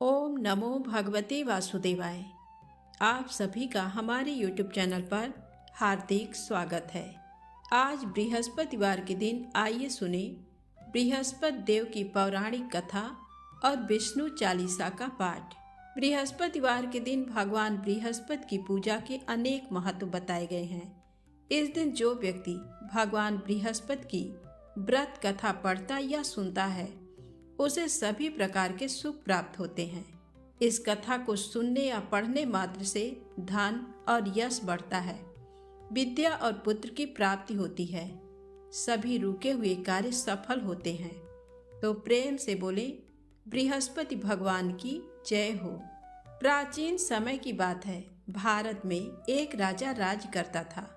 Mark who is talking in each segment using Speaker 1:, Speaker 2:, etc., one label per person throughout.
Speaker 1: ओम नमो भगवते वासुदेवाय। आप सभी का हमारे YouTube चैनल पर हार्दिक स्वागत है। आज बृहस्पतिवार के दिन आइए सुने बृहस्पति देव की पौराणिक कथा और विष्णु चालीसा का पाठ। बृहस्पतिवार के दिन भगवान बृहस्पति की पूजा के अनेक महत्व बताए गए हैं। इस दिन जो व्यक्ति भगवान बृहस्पति की व्रत कथा पढ़ता या सुनता है उसे सभी प्रकार के सुख प्राप्त होते हैं। इस कथा को सुनने या पढ़ने मात्र से धन और यश बढ़ता है, विद्या और पुत्र की प्राप्ति होती है, सभी रुके हुए कार्य सफल होते हैं। तो प्रेम से बोले बृहस्पति भगवान की जय हो। प्राचीन समय की बात है। भारत में एक राजा राज करता था।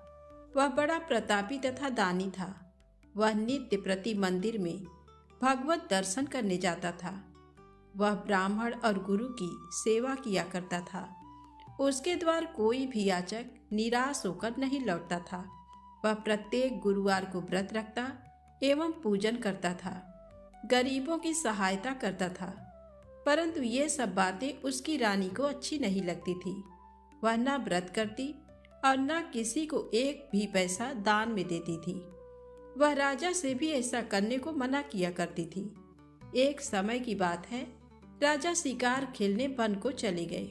Speaker 1: वह बड़ा प्रतापी तथा दानी था। वह नित्य प्रति मंदिर में भगवत दर्शन करने जाता था। वह ब्राह्मण और गुरु की सेवा किया करता था। उसके द्वार कोई भी याचक निराश होकर नहीं लौटता था। वह प्रत्येक गुरुवार को व्रत रखता एवं पूजन करता था, गरीबों की सहायता करता था। परंतु ये सब बातें उसकी रानी को अच्छी नहीं लगती थी। वह न व्रत करती और न किसी को एक भी पैसा दान में देती थी। वह राजा से भी ऐसा करने को मना किया करती थी। एक समय की बात है, राजा शिकार खेलने वन को चले गए।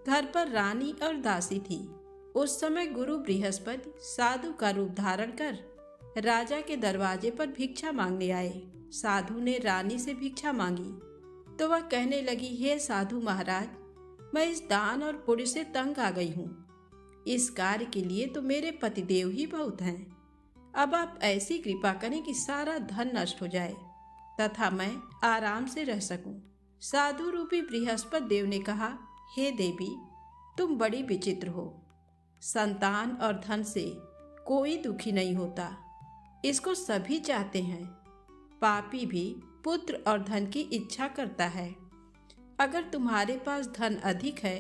Speaker 1: घर पर रानी और दासी थी। उस समय गुरु बृहस्पति साधु का रूप धारण कर राजा के दरवाजे पर भिक्षा मांगने आए। साधु ने रानी से भिक्षा मांगी तो वह कहने लगी, हे साधु महाराज, मैं इस दान और पुण्य से तंग आ गई हूँ। इस कार्य के लिए तो मेरे पतिदेव ही बहुत हैं। अब आप ऐसी कृपा करें कि सारा धन नष्ट हो जाए तथा मैं आराम से रह सकूं। साधु रूपी बृहस्पति देव ने कहा, हे देवी, तुम बड़ी विचित्र हो। संतान और धन से कोई दुखी नहीं होता, इसको सभी चाहते हैं। पापी भी पुत्र और धन की इच्छा करता है। अगर तुम्हारे पास धन अधिक है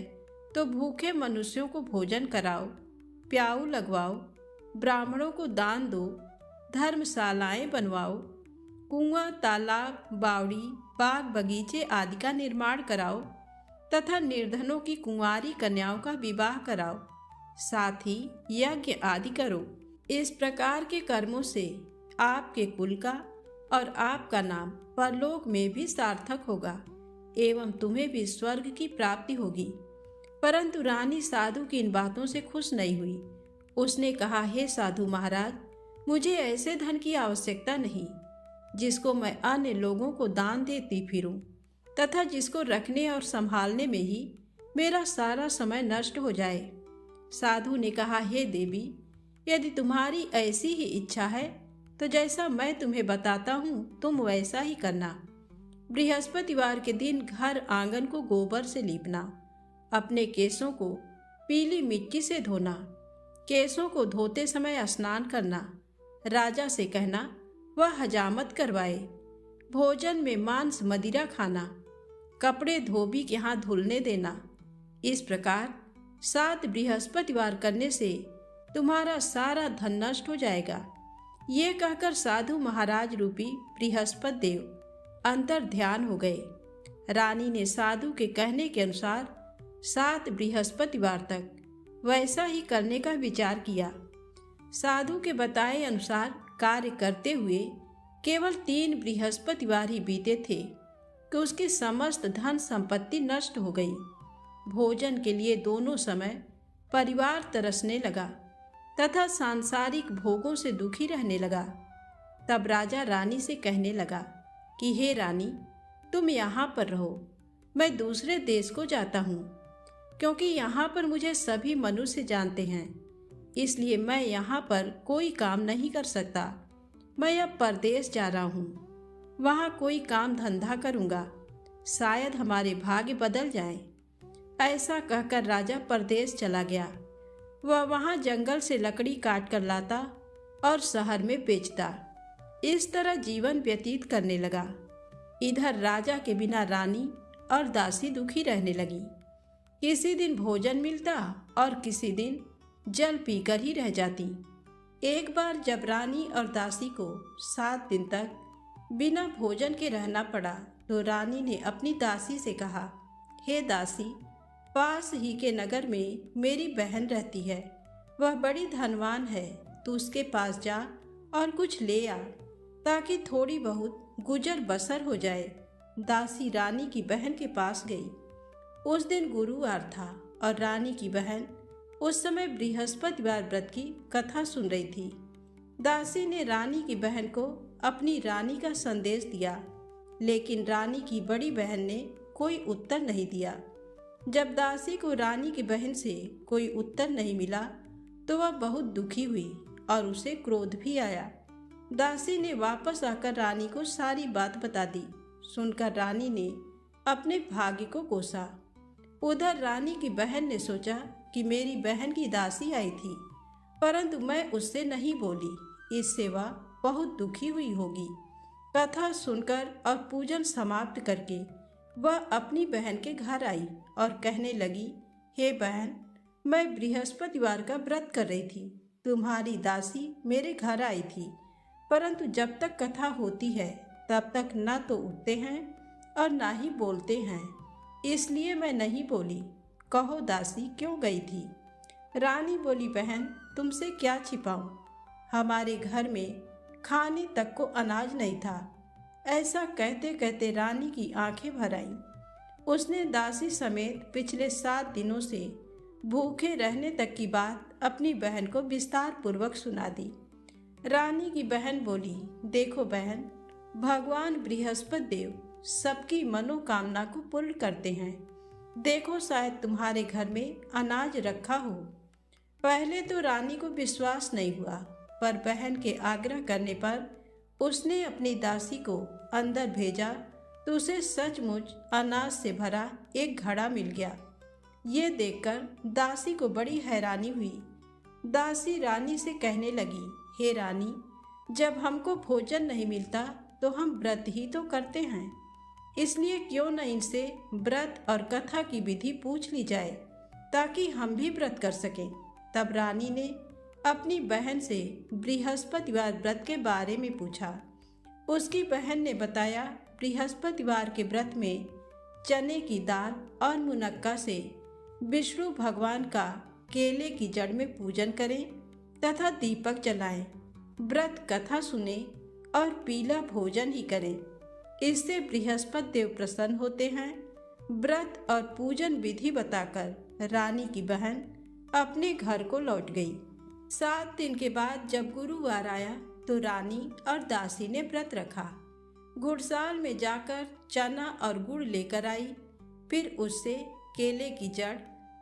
Speaker 1: तो भूखे मनुष्यों को भोजन कराओ, प्याऊ लगवाओ, ब्राह्मणों को दान दो, धर्मशालाएं बनवाओ, कुआं, तालाब, बावड़ी, बाग बगीचे आदि का निर्माण कराओ तथा निर्धनों की कुंवारी कन्याओं का विवाह कराओ, साथ ही यज्ञ आदि करो। इस प्रकार के कर्मों से आपके कुल का और आपका नाम परलोक में भी सार्थक होगा एवं तुम्हें भी स्वर्ग की प्राप्ति होगी। परंतु रानी साधु की इन बातों से खुश नहीं हुई। उसने कहा, हे साधु महाराज, मुझे ऐसे धन की आवश्यकता नहीं जिसको मैं अन्य लोगों को दान देती फिरूं तथा जिसको रखने और संभालने में ही मेरा सारा समय नष्ट हो जाए। साधु ने कहा, हे देवी, यदि तुम्हारी ऐसी ही इच्छा है तो जैसा मैं तुम्हें बताता हूँ तुम वैसा ही करना। बृहस्पतिवार के दिन घर आंगन को गोबर से लीपना, अपने केसों को पीली मिट्टी से धोना, केसों को धोते समय स्नान करना, राजा से कहना वह हजामत करवाए, भोजन में मांस मदिरा खाना, कपड़े धोबी के हाथ धुलने देना। इस प्रकार 7 बृहस्पतिवार करने से तुम्हारा सारा धन नष्ट हो जाएगा। ये कहकर साधु महाराज रूपी बृहस्पति देव अंतर ध्यान हो गए। रानी ने साधु के कहने के अनुसार 7 बृहस्पतिवार तक वैसा ही करने का विचार किया। साधु के बताए अनुसार कार्य करते हुए केवल 3 बृहस्पतिवार ही बीते थे कि उसकी समस्त धन संपत्ति नष्ट हो गई। भोजन के लिए दोनों समय परिवार तरसने लगा तथा सांसारिक भोगों से दुखी रहने लगा। तब राजा रानी से कहने लगा कि हे रानी, तुम यहाँ पर रहो, मैं दूसरे देश को जाता हूँ, क्योंकि यहाँ पर मुझे सभी मनुष्य जानते हैं, इसलिए मैं यहाँ पर कोई काम नहीं कर सकता। मैं अब परदेश जा रहा हूँ, वहाँ कोई काम धंधा करूँगा, शायद हमारे भाग्य बदल जाएं। ऐसा कहकर राजा परदेश चला गया। वह वहाँ जंगल से लकड़ी काट कर लाता और शहर में बेचता। इस तरह जीवन व्यतीत करने लगा। इधर राजा के बिना रानी और दासी दुखी रहने लगी। किसी दिन भोजन मिलता और किसी दिन जल पीकर ही रह जाती। एक बार जब रानी और दासी को 7 दिन तक बिना भोजन के रहना पड़ा तो रानी ने अपनी दासी से कहा, हे दासी, पास ही के नगर में मेरी बहन रहती है, वह बड़ी धनवान है, तू उसके पास जा और कुछ ले आ, ताकि थोड़ी बहुत गुजर बसर हो जाए। दासी रानी की बहन के पास गई। उस दिन गुरुवार था और रानी की बहन उस समय बृहस्पतिवार व्रत की कथा सुन रही थी। दासी ने रानी की बहन को अपनी रानी का संदेश दिया, लेकिन रानी की बड़ी बहन ने कोई उत्तर नहीं दिया। जब दासी को रानी की बहन से कोई उत्तर नहीं मिला तो वह बहुत दुखी हुई और उसे क्रोध भी आया। दासी ने वापस आकर रानी को सारी बात बता दी। सुनकर रानी ने अपने भाग्य को कोसा। उधर रानी की बहन ने सोचा कि मेरी बहन की दासी आई थी, परंतु मैं उससे नहीं बोली, इससे वह बहुत दुखी हुई होगी। कथा सुनकर और पूजन समाप्त करके वह अपनी बहन के घर आई और कहने लगी, हे बहन, मैं बृहस्पतिवार का व्रत कर रही थी। तुम्हारी दासी मेरे घर आई थी, परंतु जब तक कथा होती है तब तक न तो उठते हैं और ना ही बोलते हैं, इसलिए मैं नहीं बोली। कहो दासी क्यों गई थी? रानी बोली, बहन, तुमसे क्या छिपाऊं? हमारे घर में खाने तक को अनाज नहीं था। ऐसा कहते कहते रानी की आंखें भर आईं। उसने दासी समेत पिछले 7 दिनों से भूखे रहने तक की बात अपनी बहन को विस्तार पूर्वक सुना दी। रानी की बहन बोली, देखो बहन, भगवान बृहस्पति देव सबकी मनोकामना को पूर्ण करते हैं। देखो, शायद तुम्हारे घर में अनाज रखा हो। पहले तो रानी को विश्वास नहीं हुआ, पर बहन के आग्रह करने पर उसने अपनी दासी को अंदर भेजा तो उसे सचमुच अनाज से भरा एक घड़ा मिल गया। ये देखकर दासी को बड़ी हैरानी हुई। दासी रानी से कहने लगी, हे रानी, जब हमको भोजन नहीं मिलता तो हम व्रत ही तो करते हैं, इसलिए क्यों न इनसे व्रत और कथा की विधि पूछ ली जाए ताकि हम भी व्रत कर सकें। तब रानी ने अपनी बहन से बृहस्पतिवार व्रत के बारे में पूछा। उसकी बहन ने बताया, बृहस्पतिवार के व्रत में चने की दाल और मुनक्का से विष्णु भगवान का केले की जड़ में पूजन करें तथा दीपक जलाएं, व्रत कथा सुने और पीला भोजन ही करें। इससे बृहस्पति देव प्रसन्न होते हैं। व्रत और पूजन विधि बताकर रानी की बहन अपने घर को लौट गई। 7 दिन के बाद जब गुरुवार आया तो रानी और दासी ने व्रत रखा। गुड़साल में जाकर चना और गुड़ लेकर आई, फिर उससे केले की जड़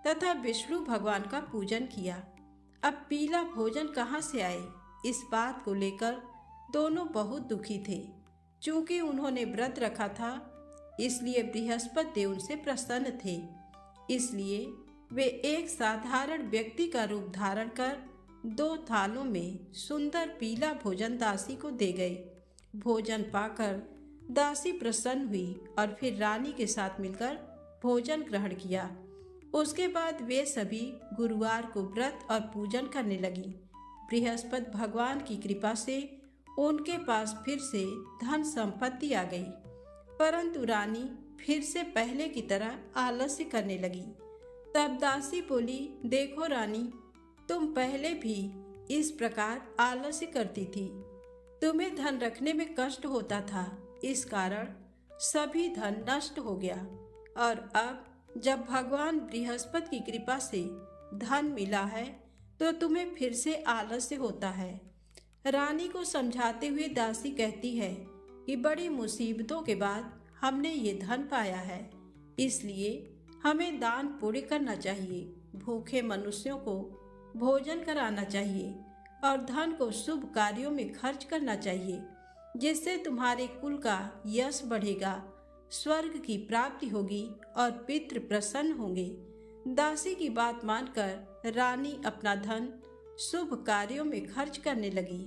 Speaker 1: तथा विष्णु भगवान का पूजन किया। अब पीला भोजन कहाँ से आए, इस बात को लेकर दोनों बहुत दुखी थे। चूंकि उन्होंने व्रत रखा था, इसलिए बृहस्पति देव उनसे प्रसन्न थे। इसलिए वे एक साधारण व्यक्ति का रूप धारण कर 2 थालों में सुंदर पीला भोजन दासी को दे गए। भोजन पाकर दासी प्रसन्न हुई और फिर रानी के साथ मिलकर भोजन ग्रहण किया। उसके बाद वे सभी गुरुवार को व्रत और पूजन करने लगी। बृहस्पति भगवान की कृपा से उनके पास फिर से धन संपत्ति आ गई, परंतु रानी फिर से पहले की तरह आलस्य करने लगी। तब दासी बोली, देखो रानी, तुम पहले भी इस प्रकार आलस्य करती थी। तुम्हें धन रखने में कष्ट होता था, इस कारण सभी धन नष्ट हो गया, और अब जब भगवान बृहस्पति की कृपा से धन मिला है तो तुम्हें फिर से आलस्य होता है। रानी को समझाते हुए दासी कहती है कि बड़ी मुसीबतों के बाद हमने ये धन पाया है, इसलिए हमें दान पुण्य करना चाहिए, भूखे मनुष्यों को भोजन कराना चाहिए और धन को शुभ कार्यों में खर्च करना चाहिए, जिससे तुम्हारे कुल का यश बढ़ेगा, स्वर्ग की प्राप्ति होगी और पितृ प्रसन्न होंगे। दासी की बात मानकर रानी अपना धन शुभ कार्यों में खर्च करने लगी,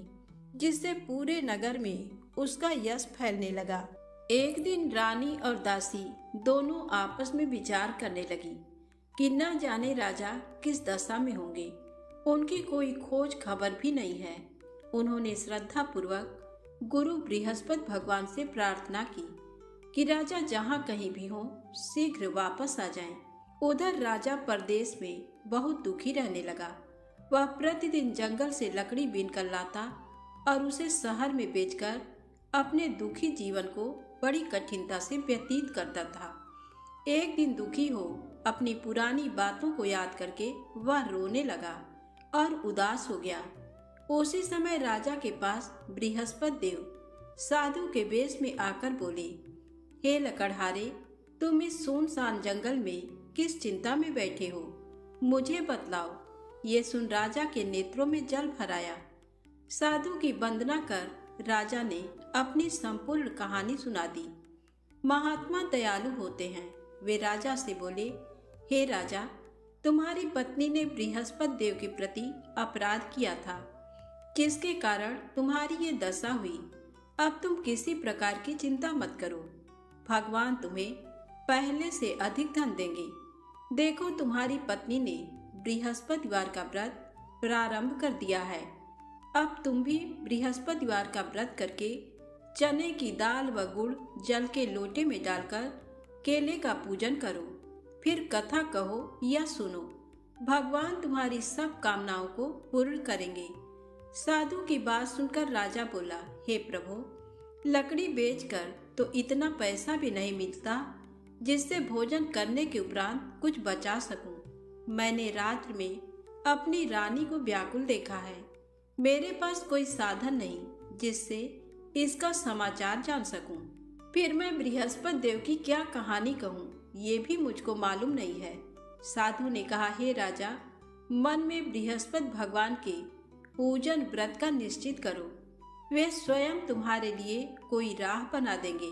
Speaker 1: जिससे पूरे नगर में उसका यश फैलने लगा। एक दिन रानी और दासी दोनों आपस में विचार करने लगी कि न जाने राजा किस दशा में होंगे, उनकी कोई खोज खबर भी नहीं है। उन्होंने श्रद्धा पूर्वक गुरु बृहस्पति भगवान से प्रार्थना की। कि राजा जहाँ कहीं भी हो शीघ्र वापस आ जाएं। उधर राजा परदेश में बहुत दुखी रहने लगा। वह प्रतिदिन जंगल से लकड़ी बीनकर लाता और उसे शहर में बेचकर अपने दुखी जीवन को बड़ी कठिनता से व्यतीत करता था। एक दिन दुखी हो अपनी पुरानी बातों को याद करके वह रोने लगा और उदास हो गया। उसी समय राजा के पास बृहस्पति देव साधु के वेश में आकर बोले, हे लकड़हारे, तुम इस सुनसान जंगल में किस चिंता में बैठे हो, मुझे बतलाओ। ये सुन राजा के नेत्रों में जल भर आया। साधु की वंदना कर राजा ने अपनी संपूर्ण कहानी सुना दी। महात्मा दयालु होते हैं। वे राजा से बोले, हे राजा, तुम्हारी पत्नी ने बृहस्पति देव के प्रति अपराध किया था, जिसके कारण तुम्हारी ये दशा हुई। अब तुम किसी प्रकार की चिंता मत करो, भगवान तुम्हें पहले से अधिक धन देंगे। देखो, तुम्हारी पत्नी ने बृहस्पतिवार का व्रत प्रारंभ कर दिया है। अब तुम भी बृहस्पतिवार का व्रत करके चने की दाल व गुड़ जल के लोटे में डालकर केले का पूजन करो। फिर कथा कहो या सुनो, भगवान तुम्हारी सब कामनाओं को पूर्ण करेंगे। साधु की बात सुनकर राजा बोला, हे प्रभु, लकड़ी बेचकर तो इतना पैसा भी नहीं मिलता जिससे भोजन करने के उपरांत कुछ बचा सकूं। मैंने रात्र में अपनी रानी को व्याकुल देखा है। मेरे पास कोई साधन नहीं जिससे इसका समाचार जान सकूं। फिर मैं बृहस्पति देव की क्या कहानी कहूं, ये भी मुझको मालूम नहीं है। साधु ने कहा, हे राजा, मन में बृहस्पति भगवान के पूजन व्रत का निश्चित करो। वे स्वयं तुम्हारे लिए कोई राह बना देंगे।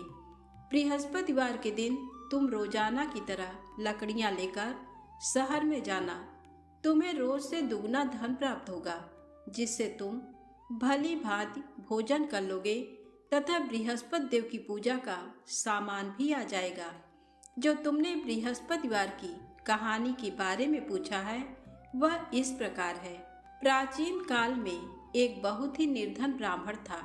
Speaker 1: बृहस्पतिवार के दिन तुम रोजाना की तरह लकड़ियां लेकर शहर में जाना। तुम्हें रोज से दुगना धन प्राप्त होगा, जिससे तुम भली भांति भोजन कर लोगे तथा बृहस्पति देव की पूजा का सामान भी आ जाएगा। जो तुमने बृहस्पतिवार की कहानी के बारे में पूछा है वह इस प्रकार है। प्राचीन काल में एक बहुत ही निर्धन ब्राह्मण था।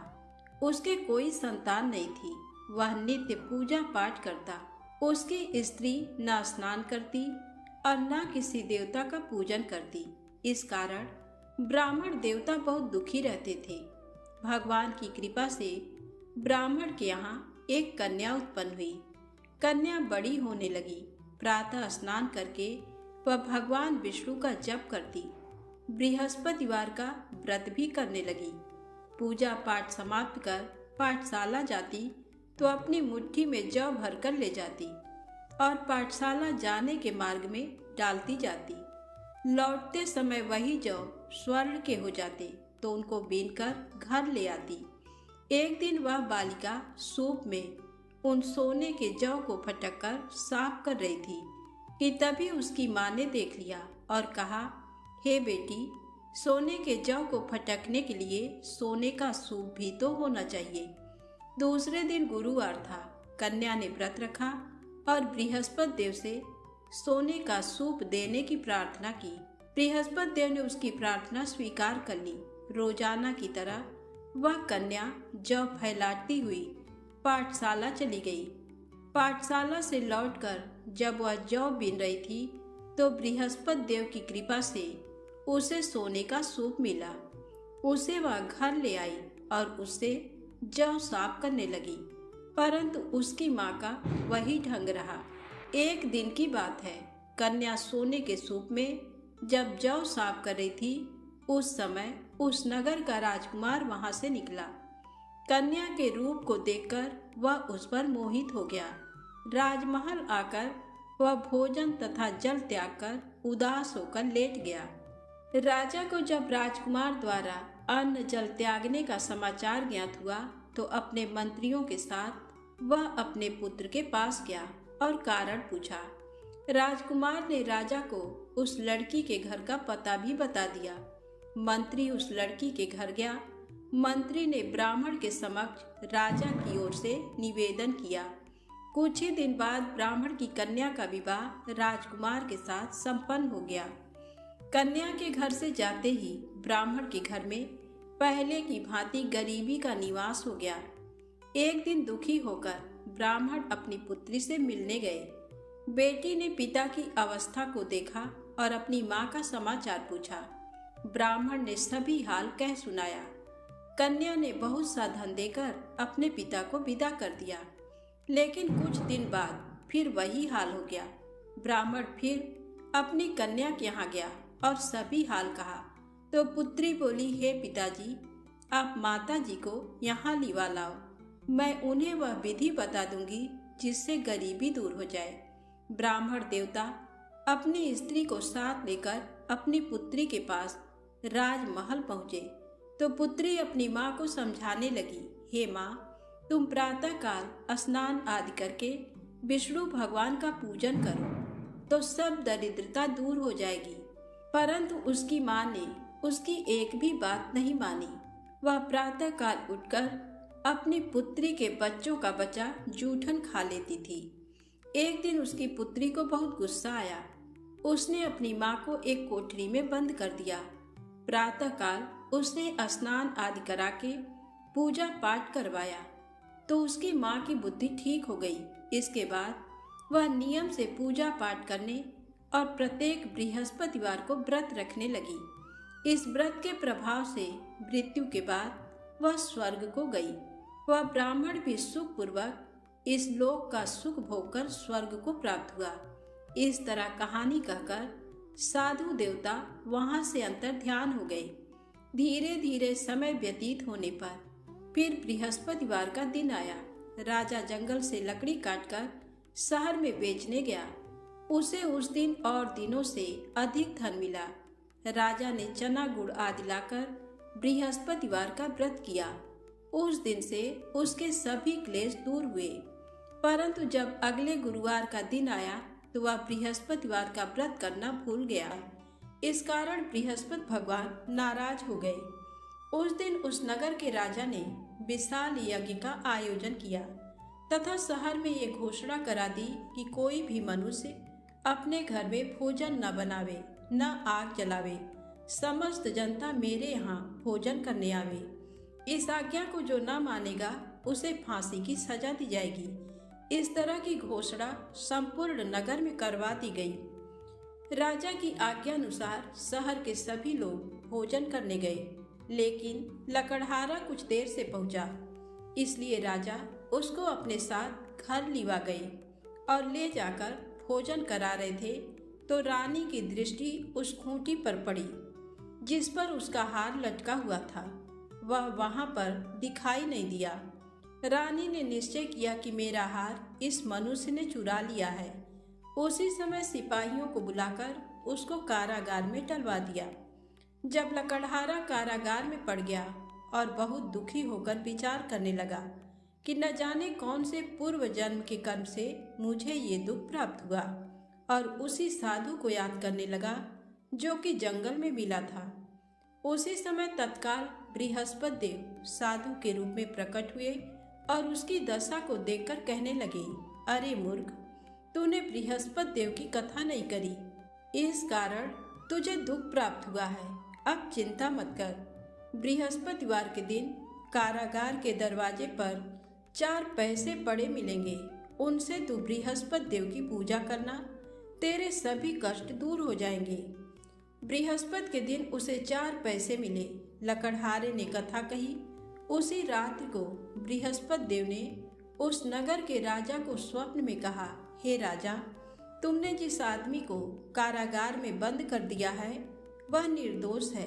Speaker 1: उसके कोई संतान नहीं थी। वह नित्य पूजा पाठ करता। उसकी स्त्री न स्नान करती और न किसी देवता का पूजन करती। इस कारण ब्राह्मण देवता बहुत दुखी रहते थे। भगवान की कृपा से ब्राह्मण के यहाँ एक कन्या उत्पन्न हुई। कन्या बड़ी होने लगी। प्रातः स्नान करके वह भगवान विष्णु का जप करती। बृहस्पतिवार का व्रत भी करने लगी। पूजा पाठ समाप्त कर पाठशाला जाती तो अपनी मुट्ठी में जौ भरकर ले जाती और पाठशाला जाने के मार्ग में डालती जाती। लौटते समय वही जौ स्वर्ण के हो जाते तो उनको बीनकर घर ले आती। एक दिन वह बालिका सूप में उन सोने के जौ को फटक कर साफ कर रही थी कि तभी उसकी माँ ने देख लिया और कहा, हे बेटी, सोने के जौ को फटकने के लिए सोने का सूप भी तो होना चाहिए। दूसरे दिन गुरुवार था। कन्या ने व्रत रखा और बृहस्पति देव से सोने का सूप देने की प्रार्थना की। बृहस्पति देव ने उसकी प्रार्थना स्वीकार कर ली। रोजाना की तरह वह कन्या जौ फैलाती हुई पाठशाला चली गई। पाठशाला से लौटकर जब वह जौ बीन रही थी तो बृहस्पति देव की कृपा से उसे सोने का सूप मिला। उसे वह घर ले आई और उससे जौ साफ करने लगी, परंतु उसकी माँ का वही ढंग रहा। एक दिन की बात है, कन्या सोने के सूप में जब जौ साफ कर रही थी उस समय उस नगर का राजकुमार वहां से निकला। कन्या के रूप को देखकर वह उस पर मोहित हो गया। राजमहल आकर वह भोजन तथा जल त्याग कर उदास होकर लेट गया। राजा को जब राजकुमार द्वारा अन्न जल त्यागने का समाचार ज्ञात हुआ तो अपने मंत्रियों के साथ वह अपने पुत्र के पास गया और कारण पूछा। राजकुमार ने राजा को उस लड़की के घर का पता भी बता दिया। मंत्री उस लड़की के घर गया। मंत्री ने ब्राह्मण के समक्ष राजा की ओर से निवेदन किया। कुछ ही दिन बाद ब्राह्मण की कन्या का विवाह राजकुमार के साथ संपन्न हो गया। कन्या के घर से जाते ही ब्राह्मण के घर में पहले की भांति गरीबी का निवास हो गया। एक दिन दुखी होकर ब्राह्मण अपनी पुत्री से मिलने गए। बेटी ने पिता की अवस्था को देखा और अपनी माँ का समाचार पूछा। ब्राह्मण ने सभी हाल कह सुनाया। कन्या ने बहुत सा धन देकर अपने पिता को विदा कर दिया, लेकिन कुछ दिन बाद फिर वही हाल हो गया। ब्राह्मण फिर अपनी कन्या के यहाँ गया और सभी हाल कहा, तो पुत्री बोली, हे पिताजी, आप माता जी को यहाँ लिवा लाओ, मैं उन्हें वह विधि बता दूंगी जिससे गरीबी दूर हो जाए। ब्राह्मण देवता अपनी स्त्री को साथ लेकर अपनी पुत्री के पास राजमहल पहुँचे तो पुत्री अपनी माँ को समझाने लगी, हे माँ, तुम प्रातःकाल स्नान आदि करके विष्णु भगवान का पूजन करो तो सब दरिद्रता दूर हो जाएगी। परंतु उसकी माँ ने उसकी एक भी बात नहीं मानी। वह प्रातःकाल उठकर अपनी पुत्री के बच्चों का बचा जूठन खा लेती थी। एक दिन उसकी पुत्री को बहुत गुस्सा आया। उसने अपनी माँ को एक कोठरी में बंद कर दिया। प्रातःकाल उसने स्नान आदि करा के पूजा पाठ करवाया तो उसकी माँ की बुद्धि ठीक हो गई। इसके बाद वह नियम से पूजा पाठ करने और प्रत्येक बृहस्पतिवार को व्रत रखने लगी। इस व्रत के प्रभाव से मृत्यु के बाद वह स्वर्ग को गई। वह ब्राह्मण भी सुखपूर्वक इस लोक का सुख भोगकर स्वर्ग को प्राप्त हुआ। इस तरह कहानी कहकर साधु देवता वहां से अंतर ध्यान हो गए। धीरे धीरे समय व्यतीत होने पर फिर बृहस्पतिवार का दिन आया। राजा जंगल से लकड़ी काटकर शहर में बेचने गया। उसे उस दिन और दिनों से अधिक धन मिला। राजा ने चना गुड़ आदि लाकर बृहस्पतिवार का व्रत किया। उस दिन से उसके सभी क्लेश दूर हुए। परंतु जब अगले गुरुवार का दिन आया तो वह बृहस्पतिवार का व्रत करना भूल गया। इस कारण बृहस्पति भगवान नाराज हो गए। उस दिन उस नगर के राजा ने विशाल यज्ञ का आयोजन किया तथा शहर में ये घोषणा करा दी कि कोई भी मनुष्य अपने घर में भोजन न बनावे, न आग जलावे। समस्त जनता मेरे यहाँ भोजन करने आवे। इस आज्ञा को जो न मानेगा उसे फांसी की सजा दी जाएगी। इस तरह की घोषणा संपूर्ण नगर में करवा दी गई। राजा की आज्ञा अनुसार शहर के सभी लोग भोजन करने गए, लेकिन लकड़हारा कुछ देर से पहुंचा। इसलिए राजा उसको अपने साथ घर लिवा गए और ले जाकर भोजन करा रहे थे तो रानी की दृष्टि उस खूंटी पर पड़ी जिस पर उसका हार लटका हुआ था। वह वहां पर दिखाई नहीं दिया। रानी ने निश्चय किया कि मेरा हार इस मनुष्य ने चुरा लिया है। उसी समय सिपाहियों को बुलाकर उसको कारागार में डलवा दिया। जब लकड़हारा कारागार में पड़ गया और बहुत दुखी होकर विचार करने लगा कि न जाने कौन से पूर्व जन्म के कर्म से मुझे ये दुख प्राप्त हुआ, और उसी साधु को याद करने लगा जो कि जंगल में मिला था। उसी समय तत्काल बृहस्पति देव साधु के रूप में प्रकट हुए और उसकी दशा को देखकर कहने लगे, अरे मूर्ख, तूने बृहस्पति देव की कथा नहीं करी, इस कारण तुझे दुख प्राप्त हुआ है। अब चिंता मत कर। बृहस्पतिवार के दिन कारागार के दरवाजे पर 4 पैसे पड़े मिलेंगे। उनसे तू बृहस्पति देव की पूजा करना, तेरे सभी कष्ट दूर हो जाएंगे। बृहस्पति के दिन उसे 4 पैसे मिले। लकड़हारे ने कथा कही। उसी रात्रि को बृहस्पति देव ने उस नगर के राजा को स्वप्न में कहा, हे राजा, तुमने जिस आदमी को कारागार में बंद कर दिया है वह निर्दोष है।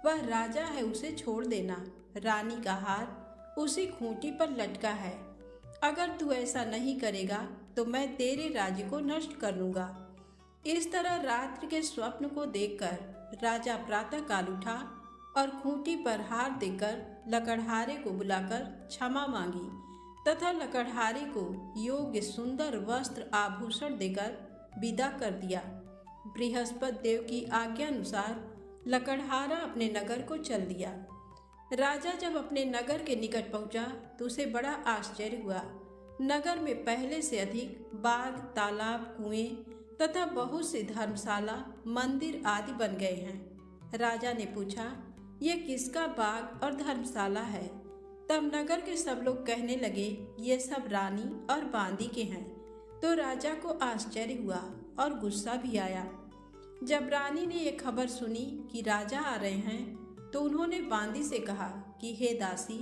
Speaker 1: वह राजा है, उसे छोड़ देना। रानी का हार उसी खूंटी पर लटका है। अगर तू ऐसा नहीं करेगा तो मैं तेरे राज्य को नष्ट कर लूंगा। इस तरह रात्रि के स्वप्न को देखकर राजा प्रातःकाल उठा और खूंटी पर हार देकर लकड़हारे को बुलाकर क्षमा मांगी तथा लकड़हारे को योग्य सुंदर वस्त्र आभूषण देकर विदा कर दिया। बृहस्पति देव की आज्ञा अनुसार लकड़हारा अपने नगर को चल दिया। राजा जब अपने नगर के निकट पहुंचा तो उसे बड़ा आश्चर्य हुआ। नगर में पहले से अधिक बाग, तालाब, कुएं तथा बहुत सी धर्मशाला, मंदिर आदि बन गए हैं। राजा ने पूछा, यह किसका बाग और धर्मशाला है? तब नगर के सब लोग कहने लगे, ये सब रानी और बांदी के हैं। तो राजा को आश्चर्य हुआ और गुस्सा भी आया। जब रानी ने ये खबर सुनी कि राजा आ रहे हैं, तो उन्होंने बांदी से कहा कि हे दासी,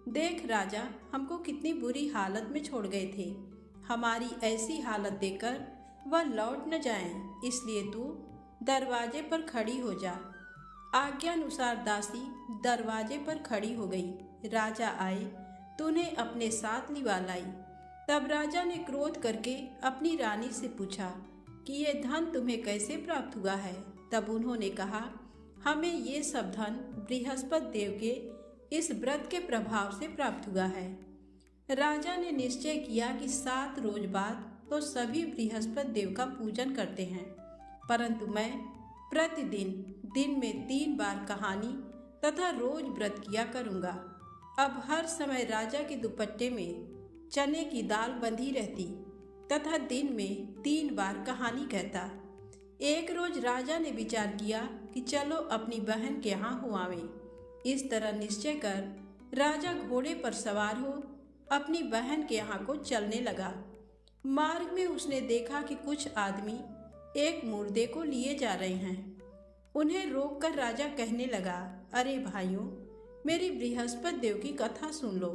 Speaker 1: देख राजा हमको कितनी बुरी हालत में छोड़ गए थे। हमारी ऐसी हालत देखकर वह लौट न जाएं, इसलिए तू दरवाजे पर खड़ी हो जा। आज्ञानुसार दासी दरवाजे पर खड़ी हो गई। राजा आए तो उन्हें अपने साथ लिवा लाई। तब राजा ने क्रोध करके अपनी रानी से पूछा कि ये धन तुम्हें कैसे प्राप्त हुआ है। तब उन्होंने कहा, हमें ये सब धन बृहस्पति देव के इस व्रत के प्रभाव से प्राप्त हुआ है। राजा ने निश्चय किया कि 7 रोज बाद तो सभी बृहस्पति देव का पूजन करते हैं, परंतु मैं प्रतिदिन दिन में 3 बार कहानी तथा रोज व्रत किया करूँगा। अब हर समय राजा के दुपट्टे में चने की दाल बंधी रहती तथा दिन में 3 बार कहानी कहता। एक रोज राजा ने विचार किया कि चलो अपनी बहन के यहाँ हो आवें। इस तरह निश्चय कर राजा घोड़े पर सवार हो अपनी बहन के यहाँ को चलने लगा। मार्ग में उसने देखा कि कुछ आदमी एक मुर्दे को लिए जा रहे हैं। उन्हें रोककर राजा कहने लगा, अरे भाइयों, मेरी बृहस्पति देव की कथा सुन लो।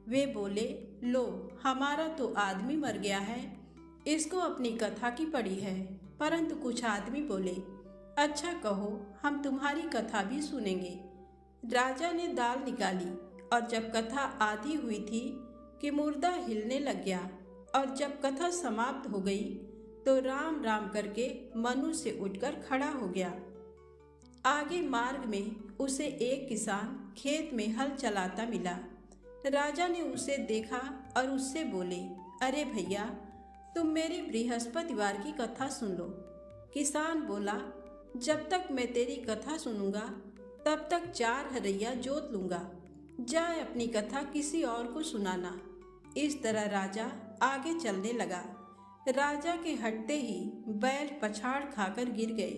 Speaker 1: वे बोले, लो हमारा तो आदमी मर गया है, इसको अपनी कथा की पड़ी है। परंतु कुछ आदमी बोले, अच्छा कहो, हम तुम्हारी कथा भी सुनेंगे। राजा ने दाल निकाली और जब कथा आधी हुई थी कि मुर्दा हिलने लग गया, और जब कथा समाप्त हो गई तो राम राम करके मनुष्य से उठकर खड़ा हो गया। आगे मार्ग में उसे एक किसान खेत में हल चलाता मिला। राजा ने उसे देखा और उससे बोले, अरे भैया, तुम मेरी बृहस्पतिवार की कथा सुन लो। किसान बोला, जब तक मैं तेरी कथा सुनूंगा तब तक 4 हरैया जोत लूंगा। जाए अपनी कथा किसी और को सुनाना। इस तरह राजा आगे चलने लगा। राजा के हटते ही बैल पछाड़ खाकर गिर गए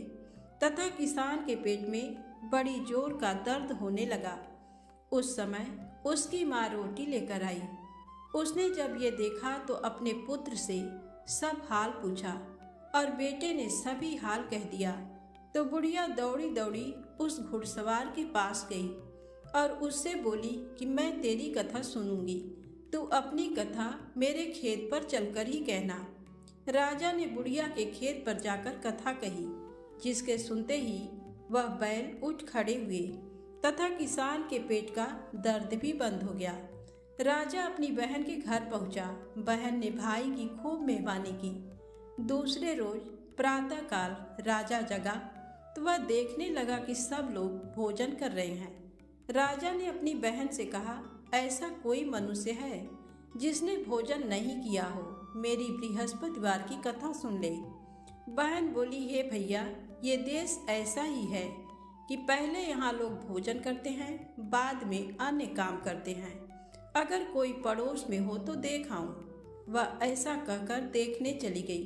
Speaker 1: तथा किसान के पेट में बड़ी जोर का दर्द होने लगा। उस समय उसकी माँ रोटी लेकर आई। उसने जब ये देखा तो अपने पुत्र से सब हाल पूछा और बेटे ने सभी हाल कह दिया। तो बुढ़िया दौड़ी दौड़ी उस घुड़सवार के पास गई और उससे बोली कि मैं तेरी कथा सुनूंगी, तू अपनी कथा मेरे खेत पर चलकर ही कहना। राजा ने बुढ़िया के खेत पर जाकर कथा कही, जिसके सुनते ही वह बैल उठ खड़े हुए तथा किसान के पेट का दर्द भी बंद हो गया। राजा अपनी बहन के घर पहुंचा। बहन ने भाई की खूब मेहमानी की। दूसरे रोज प्रातःकाल राजा जगा तो वह देखने लगा कि सब लोग भोजन कर रहे हैं। राजा ने अपनी बहन से कहा, ऐसा कोई मनुष्य है जिसने भोजन नहीं किया हो, मेरी बृहस्पतिवार की कथा सुन ले। बहन बोली, हे भैया, ये देश ऐसा ही है कि पहले यहाँ लोग भोजन करते हैं, बाद में अन्य काम करते हैं। अगर कोई पड़ोस में हो तो देख आऊं। वह ऐसा कहकर देखने चली गई,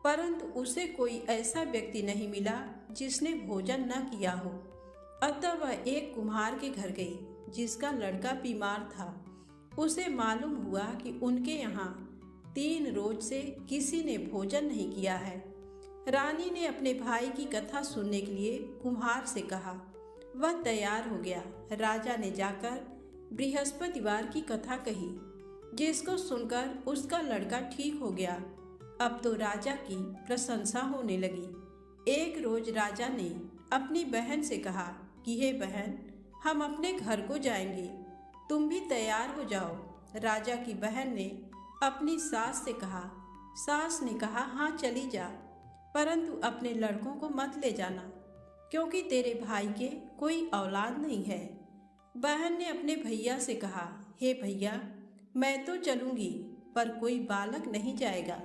Speaker 1: परंतु उसे कोई ऐसा व्यक्ति नहीं मिला जिसने भोजन न किया हो। अतः वह एक कुम्हार के घर गई, जिसका लड़का बीमार था। उसे मालूम हुआ कि उनके यहाँ 3 रोज से किसी ने भोजन नहीं किया है। रानी ने अपने भाई की कथा सुनने के लिए कुम्हार से कहा। वह तैयार हो गया। राजा ने जाकर बृहस्पतिवार की कथा कही, जिसको सुनकर उसका लड़का ठीक हो गया। अब तो राजा की प्रशंसा होने लगी। एक रोज राजा ने अपनी बहन से कहा कि हे बहन, हम अपने घर को जाएंगे, तुम भी तैयार हो जाओ। राजा की बहन ने अपनी सास से कहा। सास ने कहा, हाँ चली जा, परंतु अपने लड़कों को मत ले जाना, क्योंकि तेरे भाई के कोई औलाद नहीं है। बहन ने अपने भैया से कहा, हे भैया, मैं तो चलूंगी, पर कोई बालक नहीं जाएगा।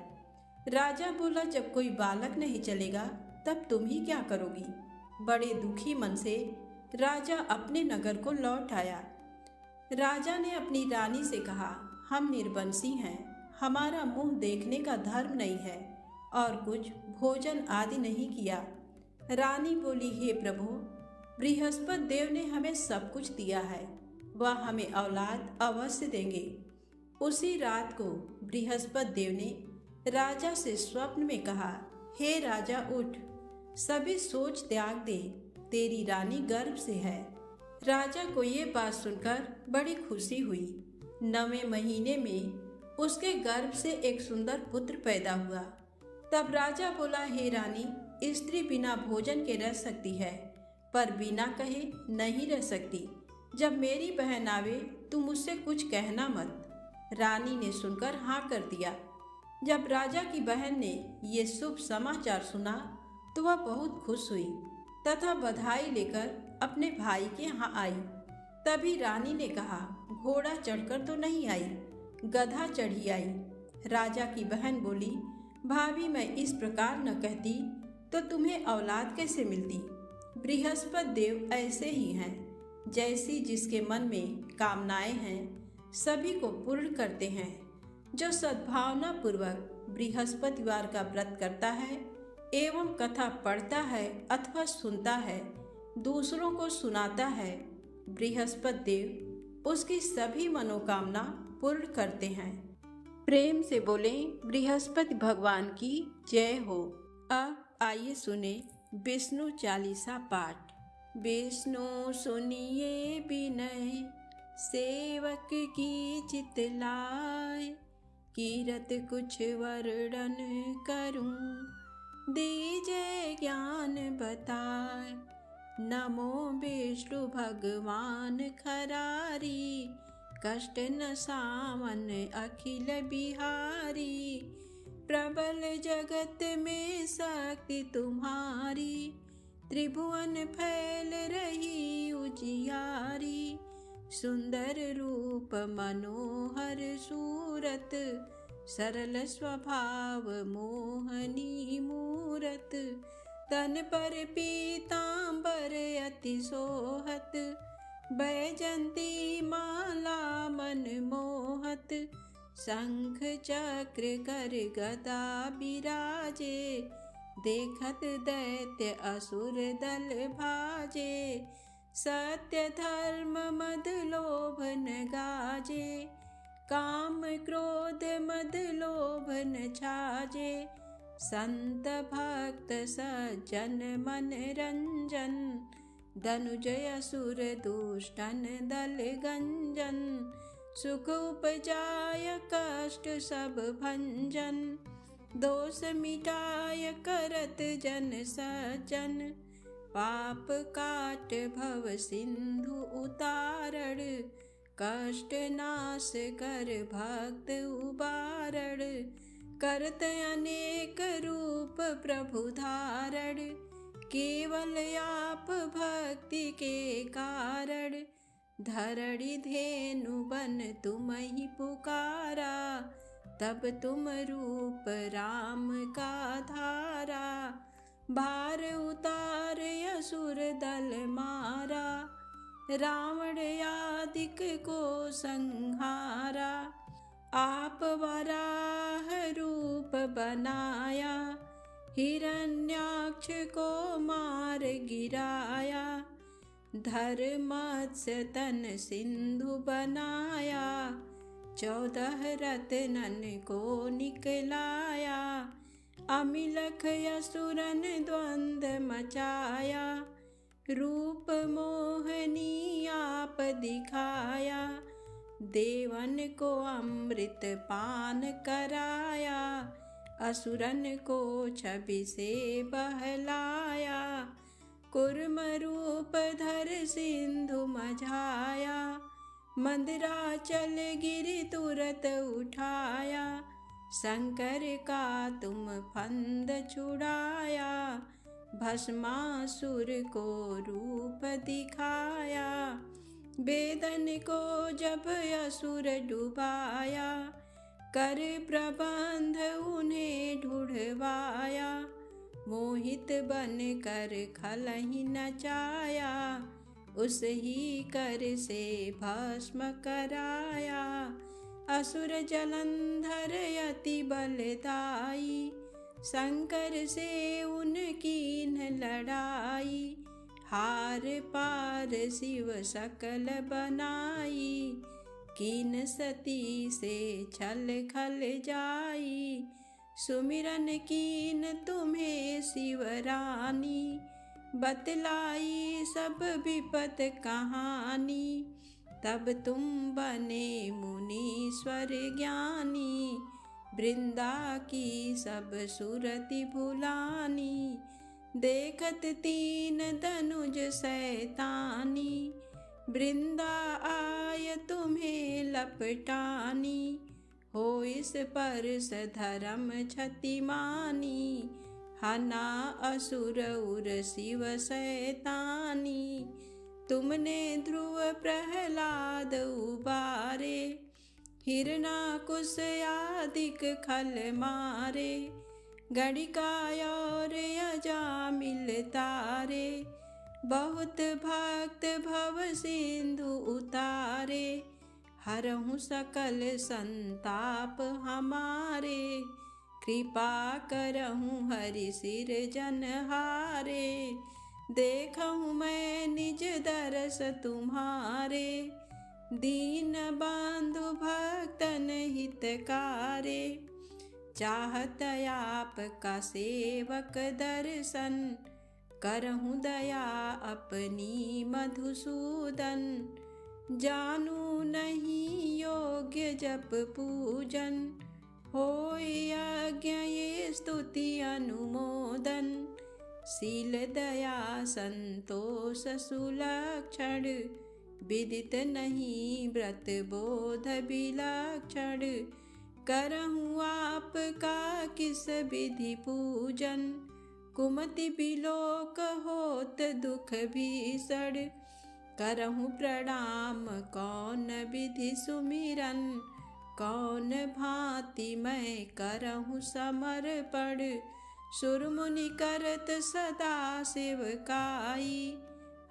Speaker 1: राजा बोला, जब कोई बालक नहीं चलेगा तब तुम ही क्या करोगी। बड़े दुखी मन से राजा अपने नगर को लौट आया। राजा ने अपनी रानी से कहा, हम निर्वंशी हैं, हमारा मुंह देखने का धर्म नहीं है और कुछ भोजन आदि नहीं किया। रानी बोली, हे प्रभु, बृहस्पति देव ने हमें सब कुछ दिया है, वह हमें औलाद अवश्य देंगे। उसी रात को बृहस्पति देव ने राजा से स्वप्न में कहा, हे राजा उठ, सभी सोच त्याग दे, तेरी रानी गर्भ से है। राजा को ये बात सुनकर बड़ी खुशी हुई। 9वें महीने में उसके गर्भ से एक सुंदर पुत्र पैदा हुआ। तब राजा बोला, हे रानी, स्त्री बिना भोजन के रह सकती है, पर बिना कहे नहीं रह सकती। जब मेरी बहन आवे तुम उससे कुछ कहना मत। रानी ने सुनकर हाँ कर दिया। जब राजा की बहन ने ये शुभ समाचार सुना तो वह बहुत खुश हुई तथा बधाई लेकर अपने भाई के यहाँ आई। तभी रानी ने कहा, घोड़ा चढ़कर तो नहीं आई, गधा चढ़ी आई। राजा की बहन बोली, भाभी मैं इस प्रकार न कहती तो तुम्हें औलाद कैसे मिलती। बृहस्पति देव ऐसे ही हैं, जैसी जिसके मन में कामनाएं हैं सभी को पूर्ण करते हैं। जो सद्भावना पूर्वक बृहस्पतिवार का व्रत करता है एवं कथा पढ़ता है अथवा सुनता है, दूसरों को सुनाता है, बृहस्पति देव उसकी सभी मनोकामना पूर्ण करते हैं। प्रेम से बोलें बृहस्पति भगवान की जय हो। अब आइए सुने विष्णु चालीसा पाठ। विष्णु सुनिए विनय, सेवक की चित लाय, कीरत कुछ वर्णन करूं, दीजय ज्ञान बताए। नमो विष्णु भगवान खरारी, कष्ट न सामन अखिल बिहारी। प्रबल जगत में शक्ति तुम्हारी, त्रिभुवन फैल रही उजियारी। सुंदर रूप मनोहर सूरत, सरल स्वभाव मोहनी मूरत। तन पर पीतांबर अति सोहत, बैजंती माला मन मोहत। शंख चक्र कर गदा बिराजे, देखत दैत्य असुर दल भाजे। सत्य धर्म मद लोभ न गाजे, काम क्रोध मद लोभ न छाजे। संत भक्त सज्जन मन रंजन, धनुजय असुर दुष्टन दल गंजन। सुख उपजाय कष्ट सब भंजन, दोष मिटाय करत जन सज्जन। पाप काट भव सिंधु उतारण, कष्ट नाश कर भक्त उबारण। करत अनेक रूप प्रभु धारण, केवल आप भक्ति के कारण। धरणी धेनु बन तुम ही पुकारा, तब तुम रूप राम का धारा। भार उतार असुर दल मारा, रावण आदिक को संहारा। आप वराह रूप बनाया, हिरण्याक्ष को मार गिराया। धर्मत्स्य तन सिंधु बनाया, 14 रत्नन को निकलाया। अमिलख असुरन द्वंद मचाया, रूप मोहनी आप दिखाया। देवन को अमृत पान कराया, असुरन को छवि से बहलाया। कुर्म रूप धर सिंधु मझाया, मंदराचल गिरि तुरत उठाया। शंकर का तुम फंद छुड़ाया, भस्मासुर को रूप दिखाया। वेदन को जब असुर डुबाया, कर प्रबंध उन्हें ढूढ़वाया। मोहित बन कर खलहि नचाया, उस ही कर से भस्म कराया। असुर जलंधर अति बलदाई, शंकर से उनकी न लड़ाई। हार पार शिव सकल बनाई, कीन सती से छल खल जाई। सुमिरन कीन तुम्हें शिवरानी, बतलाई सब विपत कहानी। तब तुम बने मुनीश्वर ज्ञानी, वृंदा की सब सुरति भुलानी। देखत तीन धनुज सैतानी, वृंदा आय तुम्हें लपटानी। हो इस परस धर्म क्षति मानी, हना असुर उर शिव सैतानी। तुमने ध्रुव प्रहलाद उबारे, हिरणाकुश आदिक खल मारे। गणिका और अजामिल तारे, बहुत भक्त भव सिंधु उतारे। हरहु सकल संताप हमारे, कृपा करहु हरि सिर जनहारे। देखहु मैं निज दरस तुम्हारे, दीन बंधु भक्तन हितकारे। चाहत आप का सेवक दर्शन, करहु दया अपनी मधुसूदन। जानू नहीं योग्य जप पूजन, होय यज्ञ ये स्तुति अनुमोदन। शील दया संतोष सुलक्षण, विदित नहीं व्रत बोध विलक्षण। करहु आपका किस विधि पूजन, कुमति बिलोक होत दुख भीषण। करहु प्रणाम कौन विधि सुमिरन, कौन भांति मैं करहु समर्पण। सुर मुनि करत सदा सेवकाई,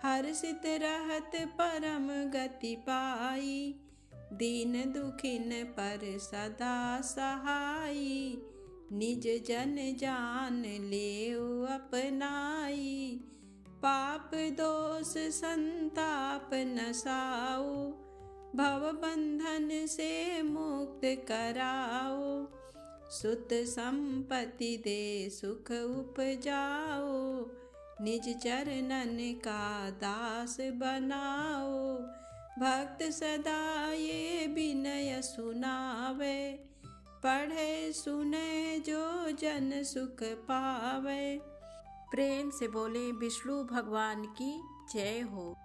Speaker 1: हर्षित रहत परम गति पाई। दीन दुखिन पर सदा सहाई, निज जन जान लेओ अपनाई। पाप दोष संताप नसाओ, भव बंधन से मुक्त कराओ। सुत संपत्ति दे सुख उपजाओ, निज चरणन का दास बनाओ। भक्त सदा ये विनय सुनावे, पढ़े सुने जो जन सुख पावे।
Speaker 2: प्रेम से बोले विष्णु भगवान की जय हो।